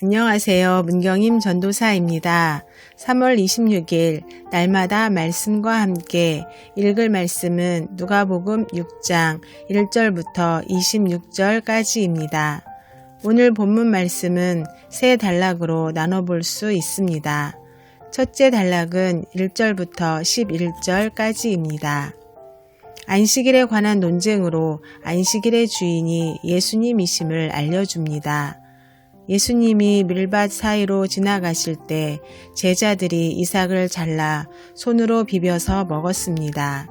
안녕하세요. 문경임 전도사입니다. 3월 26일 날마다 말씀과 함께 읽을 말씀은 누가복음 6장 1절부터 26절까지입니다. 오늘 본문 말씀은 세 단락으로 나눠볼 수 있습니다. 첫째 단락은 1절부터 11절까지입니다. 안식일에 관한 논쟁으로 안식일의 주인이 예수님이심을 알려줍니다. 예수님이 밀밭 사이로 지나가실 때 제자들이 이삭을 잘라 손으로 비벼서 먹었습니다.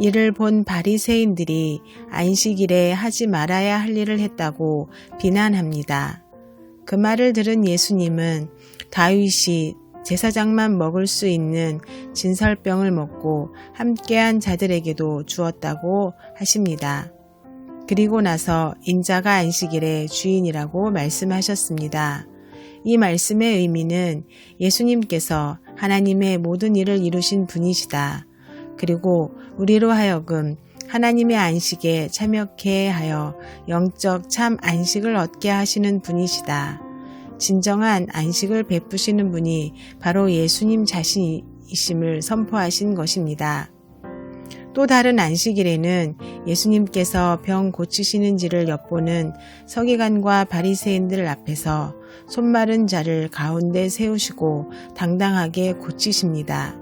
이를 본 바리새인들이 안식일에 하지 말아야 할 일을 했다고 비난합니다. 그 말을 들은 예수님은 다윗이 제사장만 먹을 수 있는 진설병을 먹고 함께한 자들에게도 주었다고 하십니다. 그리고 나서 인자가 안식일의 주인이라고 말씀하셨습니다. 이 말씀의 의미는 예수님께서 하나님의 모든 일을 이루신 분이시다. 그리고 우리로 하여금 하나님의 안식에 참여케 하여 영적 참 안식을 얻게 하시는 분이시다. 진정한 안식을 베푸시는 분이 바로 예수님 자신이심을 선포하신 것입니다. 또 다른 안식일에는 예수님께서 병 고치시는지를 엿보는 서기관과 바리새인들 앞에서 손 마른 자를 가운데 세우시고 당당하게 고치십니다.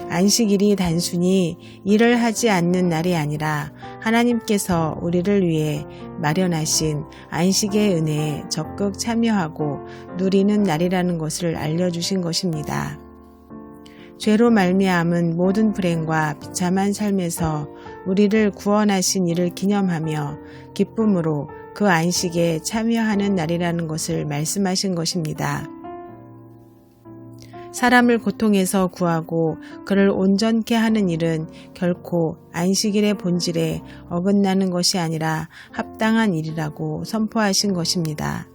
안식일이 단순히 일을 하지 않는 날이 아니라 하나님께서 우리를 위해 마련하신 안식의 은혜에 적극 참여하고 누리는 날이라는 것을 알려주신 것입니다. 죄로 말미암은 모든 불행과 비참한 삶에서 우리를 구원하신 이를 기념하며 기쁨으로 그 안식에 참여하는 날이라는 것을 말씀하신 것입니다. 사람을 고통에서 구하고 그를 온전케 하는 일은 결코 안식일의 본질에 어긋나는 것이 아니라 합당한 일이라고 선포하신 것입니다.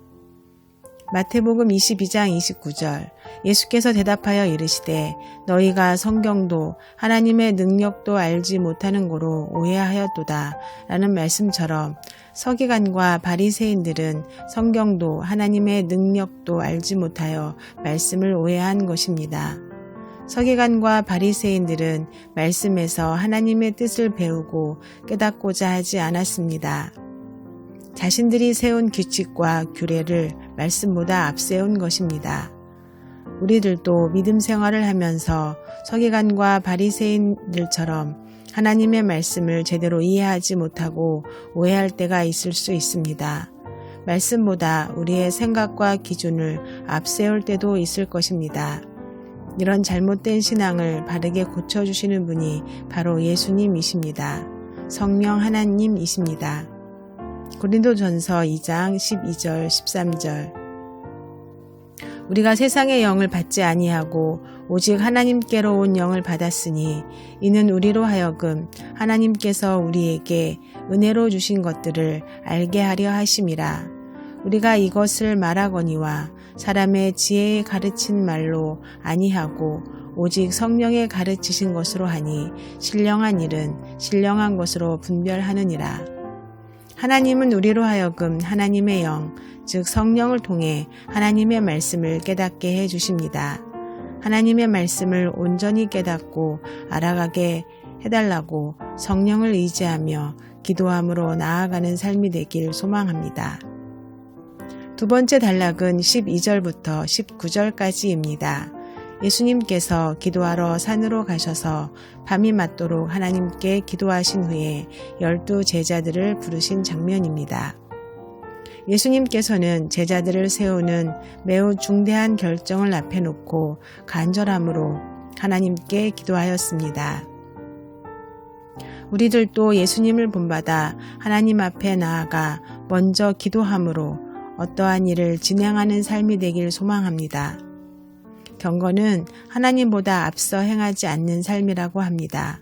마태복음 22장 29절 예수께서 대답하여 이르시되 너희가 성경도 하나님의 능력도 알지 못하는 고로 오해하였도다 라는 말씀처럼 서기관과 바리새인들은 성경도 하나님의 능력도 알지 못하여 말씀을 오해한 것입니다. 서기관과 바리새인들은 말씀에서 하나님의 뜻을 배우고 깨닫고자 하지 않았습니다. 자신들이 세운 규칙과 규례를 말씀보다 앞세운 것입니다. 우리들도 믿음 생활을 하면서 서기관과 바리새인들처럼 하나님의 말씀을 제대로 이해하지 못하고 오해할 때가 있을 수 있습니다. 말씀보다 우리의 생각과 기준을 앞세울 때도 있을 것입니다. 이런 잘못된 신앙을 바르게 고쳐주시는 분이 바로 예수님이십니다. 성령 하나님이십니다. 고린도전서 2장 12절 13절 우리가 세상의 영을 받지 아니하고 오직 하나님께로 온 영을 받았으니 이는 우리로 하여금 하나님께서 우리에게 은혜로 주신 것들을 알게 하려 하심이라. 우리가 이것을 말하거니와 사람의 지혜에 가르친 말로 아니하고 오직 성령에 가르치신 것으로 하니 신령한 일은 신령한 것으로 분별하느니라. 하나님은 우리로 하여금 하나님의 영, 즉 성령을 통해 하나님의 말씀을 깨닫게 해 주십니다. 하나님의 말씀을 온전히 깨닫고 알아가게 해달라고 성령을 의지하며 기도함으로 나아가는 삶이 되길 소망합니다. 두 번째 단락은 12절부터 19절까지입니다. 예수님께서 기도하러 산으로 가셔서 밤이 맞도록 하나님께 기도하신 후에 12 제자들을 부르신 장면입니다. 예수님께서는 제자들을 세우는 매우 중대한 결정을 앞에 놓고 간절함으로 하나님께 기도하였습니다. 우리들도 예수님을 본받아 하나님 앞에 나아가 먼저 기도함으로 어떠한 일을 진행하는 삶이 되길 소망합니다. 경건은 하나님보다 앞서 행하지 않는 삶이라고 합니다.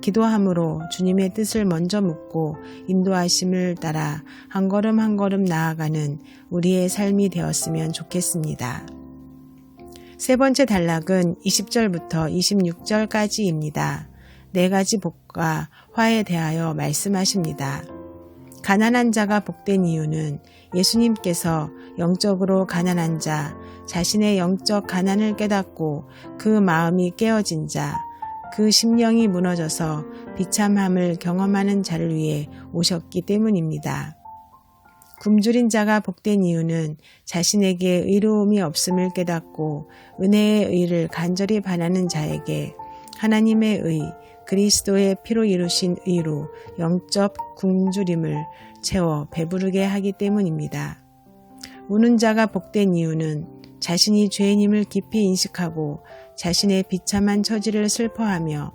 기도함으로 주님의 뜻을 먼저 묻고 인도하심을 따라 한 걸음 한 걸음 나아가는 우리의 삶이 되었으면 좋겠습니다. 세 번째 단락은 20절부터 26절까지입니다. 네 가지 복과 화에 대하여 말씀하십니다. 가난한 자가 복된 이유는 예수님께서 영적으로 가난한 자, 자신의 영적 가난을 깨닫고 그 마음이 깨어진 자, 그 심령이 무너져서 비참함을 경험하는 자를 위해 오셨기 때문입니다. 굶주린 자가 복된 이유는 자신에게 의로움이 없음을 깨닫고 은혜의 의를 간절히 바라는 자에게 하나님의 의, 그리스도의 피로 이루신 의로 영적 굶주림을 채워 배부르게 하기 때문입니다. 우는 자가 복된 이유는 자신이 죄인임을 깊이 인식하고 자신의 비참한 처지를 슬퍼하며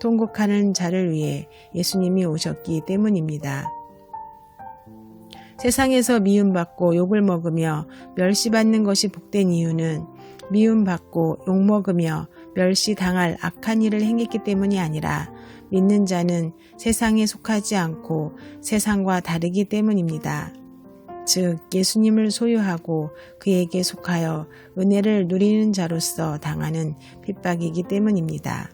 통곡하는 자를 위해 예수님이 오셨기 때문입니다. 세상에서 미움받고 욕을 먹으며 멸시받는 것이 복된 이유는 미움받고 욕먹으며 멸시당할 악한 일을 행했기 때문이 아니라 믿는 자는 세상에 속하지 않고 세상과 다르기 때문입니다. 즉 예수님을 소유하고 그에게 속하여 은혜를 누리는 자로서 당하는 핍박이기 때문입니다.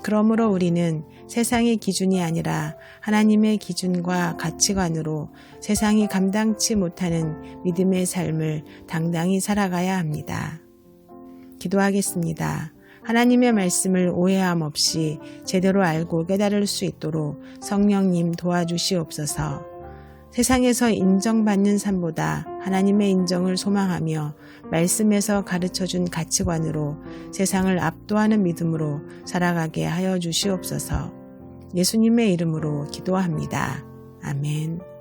그러므로 우리는 세상의 기준이 아니라 하나님의 기준과 가치관으로 세상이 감당치 못하는 믿음의 삶을 당당히 살아가야 합니다. 기도하겠습니다. 하나님의 말씀을 오해함 없이 제대로 알고 깨달을 수 있도록 성령님 도와주시옵소서. 세상에서 인정받는 삶보다 하나님의 인정을 소망하며 말씀에서 가르쳐준 가치관으로 세상을 압도하는 믿음으로 살아가게 하여 주시옵소서. 예수님의 이름으로 기도합니다. 아멘.